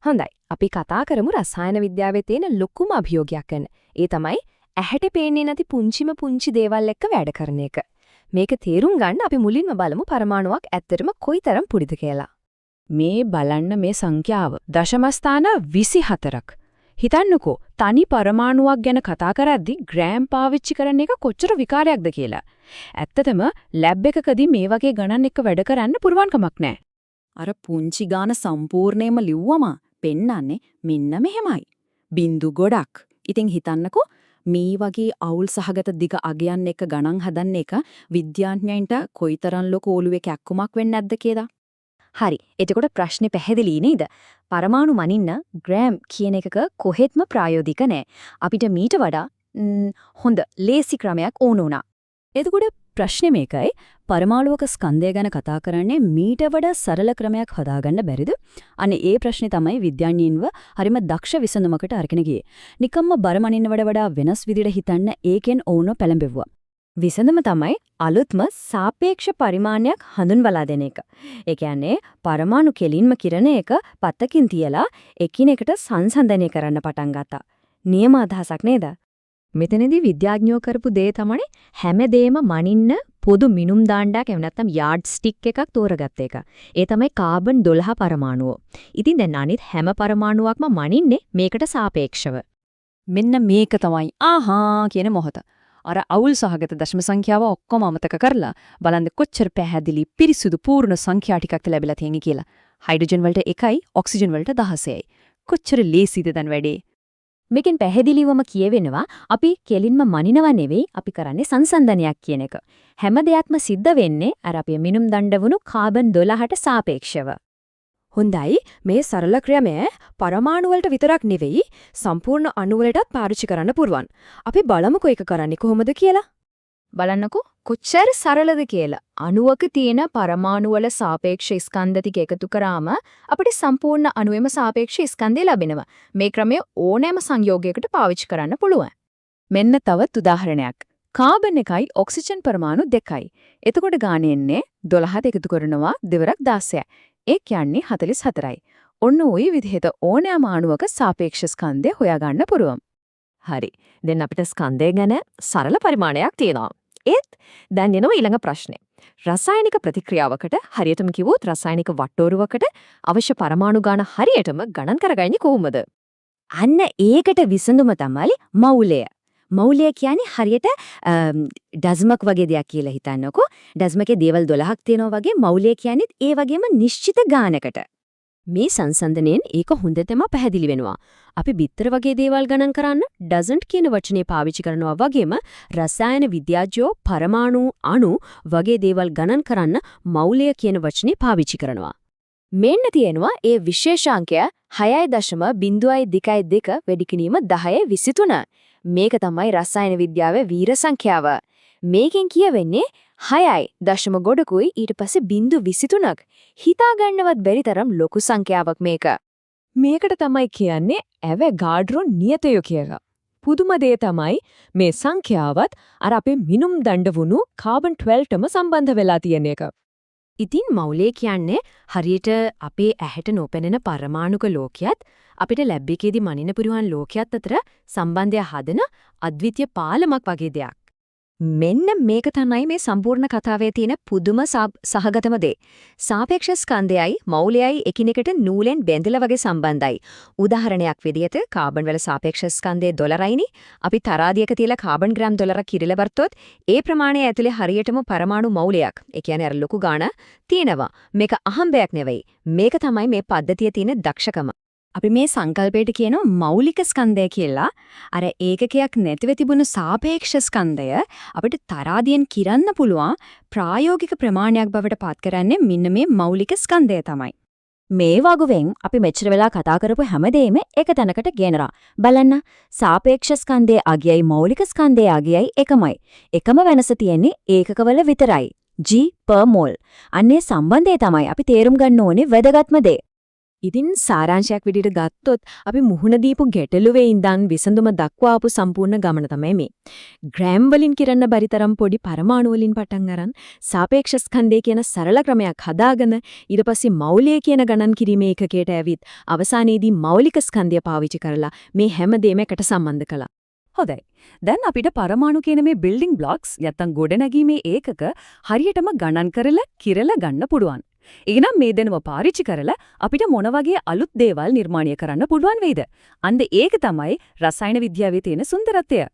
හොඳයි. අපි කතා කරමු රසායන විද්‍යාවේ තියෙන ලොකුම අභියෝගයක් ගැන. ඒ තමයි ඇහැට පේන්නේ නැති පුංචිම පුංචි දේවල් එක්ක වැඩ කරන එක. මේක තේරුම් ගන්න අපි මුලින්ම බලමු පරමාණුවක් ඇත්තටම කොයිතරම් පුඩිද කියලා. මේ බලන්න මේ සංඛ්‍යාව දශම ස්ථාන 24ක්. හිතන්නකෝ තනි පරමාණුවක් ගැන කතා කරද්දී ග්‍රෑම් පාවිච්චි කරන එක කොච්චර විකාරයක්ද කියලා. ඇත්තටම ලැබ් එකකදී මේ වගේ ගණන් එක්ක වැඩ කරන්න පුරවන්කමක් නැහැ. අර පුංචි ගාන සම්පූර්ණයෙන්ම ලිව්වම පෙන්නන්නේ මෙන්න මෙහෙමයි. බින්දු ගොඩක්. ඉතින් හිතන්නකෝ මේ වගේ අවුල් සහගත දිග අගයන් එක ගණන් හදන්න එක විද්‍යාඥයන්ට කොයිතරම් ලොකු ඔලුවේ කැක්කුමක් වෙන්නේ නැද්ද කියලා. හරි. එතකොට ප්‍රශ්නේ පැහැදිලි නේද? පරමාණු මනින්න ග්‍රෑම් කියන එකක කොහෙත්ම ප්‍රායෝගික නැහැ. අපිට මීට වඩා හොඳ ලේසි ක්‍රමයක් ඕන වුණා. එතකොට ප්‍රශ්නේ මේකයි පරමාණුක ස්කන්ධය ගැන කතා කරන්නේ මීට වඩා සරල ක්‍රමයක් හදාගන්න බැරිද? අනේ ඒ ප්‍රශ්නේ තමයි විද්‍යාඥයින්ව හරිම දක්ෂ විසඳුමකට අරගෙන ගියේ. නිකම්ම බරමනින්න වඩා වෙනස් විදිහට හිතන්න ඒකෙන් ඕන පෙළඹෙව්වා. විසඳුම තමයි අලුත්ම සාපේක්ෂ පරිමාණයක් හඳුන්වලා දෙන එක. ඒ කියන්නේ පරමාණු කෙලින්ම කිරණ එක පතකින් තියලා එකිනෙකට සංසන්දනය කරන්න පටන් ගත්තා. නියම අදහසක් නේද? මෙතනදී විද්‍යාඥයෝ කරපු දේ තමයි හැමදේම මනින්න පොදු මිනුම් දාණ්ඩයක් එහෙම නැත්නම් යාඩ් ස්ටික් එකක් තෝරගත්ත එක. ඒ තමයි කාබන් 12 පරමාණුව. ඉතින් දැන් අනිත් හැම පරමාණුවක්ම මනින්නේ මේකට සාපේක්ෂව. මෙන්න මේක තමයි ආහා කියන මොහොත. අර අවුල් සහගත දශම සංඛ්‍යාව ඔක්කොම අමතක කරලා බලන්න කොච්චර පැහැදිලි පිරිසුදු පූර්ණ සංඛ්‍යා ටිකක් ලැබිලා තියෙන්නේ කියලා. හයිඩ්‍රජන් වලට 1යි ඔක්සිජන් වලට 16යි. කොච්චර ලේසිද දැන් වැඩේ. මේකෙන් පැහැදිලිවම කියවෙනවා අපි කෙලින්ම මනිනව නෙවෙයි අපි කරන්නේ සංසන්දනයක් කියන එක. හැම දෙයක්ම සිද්ධ වෙන්නේ අර අපේ මිනුම් දණ්ඩ වුණු කාබන් 12ට සාපේක්ෂව. හොඳයි මේ සරල ක්‍රමය පරමාණු වලට විතරක් නෙවෙයි සම්පූර්ණ අණු වලටත් පාවිච්චි කරන්න පුරුවන්. අපි බලමුකෝ ඒක කරන්නේ කොහොමද කියලා. බලන්නකෝ කොච්චර සරලද කියලා. අණුවක තියෙන පරමාණු වල සාපේක්ෂ ස්කන්ධ ටික එකතු කරාම අපිට සම්පූර්ණ අණුවේම සාපේක්ෂ ස්කන්ධය ලැබෙනවා. මේ ක්‍රමය ඕනෑම සංයෝගයකට පාවිච්චි කරන්න පුළුවන්. මෙන්න තවත් උදාහරණයක්. කාබන් එකයි ඔක්සිජන් පරමාණු දෙකයි. එතකොට ගානේ එන්නේ 12ට එකතු කරනවා දෙවරක් 16යි. ඒ කියන්නේ 44යි. ඔන්න ওই විදිහට ඕනෑම අණුවක සාපේක්ෂ ස්කන්ධය හොයාගන්න පුළුවන්. හරි. දැන් අපිට ස්කන්ධය ගැන සරල පරිමාණයක් තියෙනවා. ඒත් දැන් එනවා ඊළඟ ප්‍රශ්නේ. රසායනික ප්‍රතික්‍රියාවකට හරියටම කිව්වොත් රසායනික වට්ටෝරුවකට අවශ්‍ය පරමාණු ගාන හරියටම ගණන් කරගන්නේ කොහොමද? අන්න ඒකට විසඳුම තමයි මෞලය. මෞලය කියන්නේ හරියට ඩස්මක් වගේ දෙයක් කියලා හිතන්නකෝ. ඩස්මකේ දේවල් 12ක් තියෙනවා වගේ මෞලය කියන්නේත් ඒ වගේම නිශ්චිත ගානකට. මේ සංසන්දනයෙන් ඒක හොඳටම පැහැදිලි වෙනවා. අපි බිත්තර වගේ දේවල් ගණන් කරන්න ඩසන්ට් කියන වචනේ පාවිච්චි කරනවා වගේම රසායන විද්‍යාඥයෝ පරමාණු අණු වගේ දේවල් ගණන් කරන්න මෞලය කියන වචනේ පාවිච්චි කරනවා. මෙන්න තියෙනවා ඒ විශේෂාංකය 6.0.2 වැඩි කිරීම 1023. මේක තමයි රසායන විද්‍යාවේ වීර සංඛ්‍යාව. මේකෙන් කියවෙන්නේ 6යි දශම ගොඩකුයි ඊට පස්සේ 0.23ක්. හිතා ගන්නවත් බැරි තරම් ලොකු සංඛ්‍යාවක් මේක. මේකට තමයි කියන්නේ ඇවොගාඩ්‍රෝ නියතය කියලා. පුදුම දේ තමයි මේ සංඛ්‍යාවත් අර අපේ මිනුම් දණ්ඩ වුණු කාබන් 12ටම සම්බන්ධ වෙලා තියෙන එක. ඉතින් මෞලය කියන්නේ හරියට අපේ ඇහැට නොපෙනෙන පරමාණුක ලෝකයක් අපිට ලැබ් එකේදී මනින පුරුවන් ලෝකයක් අතර සම්බන්ධය හදන අද්විතීය පාලමක් වගේ දෙයක්. මෙන්න මේක තමයි මේ සම්පූර්ණ කතාවේ තියෙන පුදුම සහගතම දේ. සාපේක්ෂ ස්කන්ධයයි මෞලයයි එකිනෙකට නූලෙන් බැඳලා වගේ සම්බන්ධයි. උදාහරණයක් විදිහට කාබන් වල සාපේක්ෂ ස්කන්ධය 12යිනේ. අපි තරාදියක තියලා කාබන් ග්‍රෑම් 12ක් කිරිලා බර්තොත් ඒ ප්‍රමාණය ඇතුලේ හරියටම පරමාණු මෞලයක්. ඒ කියන්නේ අර ලොකු ගාණ තියෙනවා. මේක අහම්බයක් නෙවෙයි. මේක තමයි මේ පද්ධතියේ තියෙන දක්ෂකම. අපි මේ සංකල්පයට කියනවා මෞලික ස්කන්ධය කියලා. අර ඒකකයක් නැතිව තිබුණු සාපේක්ෂ ස්කන්ධය අපිට තරාදියෙන් කිරන්න පුළුවන් ප්‍රායෝගික ප්‍රමාණයක් බවට පත් කරන්නේ මෙන්න මේ මෞලික ස්කන්ධය තමයි. මේ වගුවෙන් අපි මෙච්චර වෙලා කතා කරපු හැමදේම එක තැනකට ගෙනරා බලන්න. සාපේක්ෂ ස්කන්ධයේ අගයයි මෞලික ස්කන්ධයේ අගයයි එකමයි. එකම වෙනස තියෙන්නේ ඒකකවල විතරයි. G per mol. අන්නේ සම්බන්ධය තමයි අපි තේරුම් ගන්න ඕනේ වැදගත්ම දේ. ඉතින් සාරාංශයක් විදිහට ගත්තොත් අපි මුහුණ දීපු ගැටලුවේ ඉඳන් විසඳුම දක්වා ආපු සම්පූර්ණ ගමන තමයි මේ. ග්‍රෑම් වලින් කිරන්න බැරි තරම් පොඩි පරමාණු වලින් පටන් අරන් සාපේක්ෂ ස්කන්ධය කියන සරල ක්‍රමයක් හදාගෙන ඊට පස්සේ මෞලිය කියන ගණන් කිරීමේ ඒකකයට ඇවිත් අවසානයේදී මෞලික ස්කන්ධය පාවිච්චි කරලා මේ හැම දෙයක්ම එකට සම්බන්ධ කළා. හොඳයි. දැන් අපිට පරමාණු කියන මේ බිල්ඩින් බ්ලොක්ස් නැත්තම් ගොඩනැගීමේ ඒකක හරියටම ගණන් කරලා කිරලා ගන්න පුළුවන්. එහෙනම් මේ දෙනම පාවිච්චි කරලා අපිට මොන වගේ අලුත් දේවල් නිර්මාණය කරන්න පුළුවන් වෙයිද? අන්න ඒක තමයි රසායන විද්‍යාවේ තියෙන සුන්දරත්වය.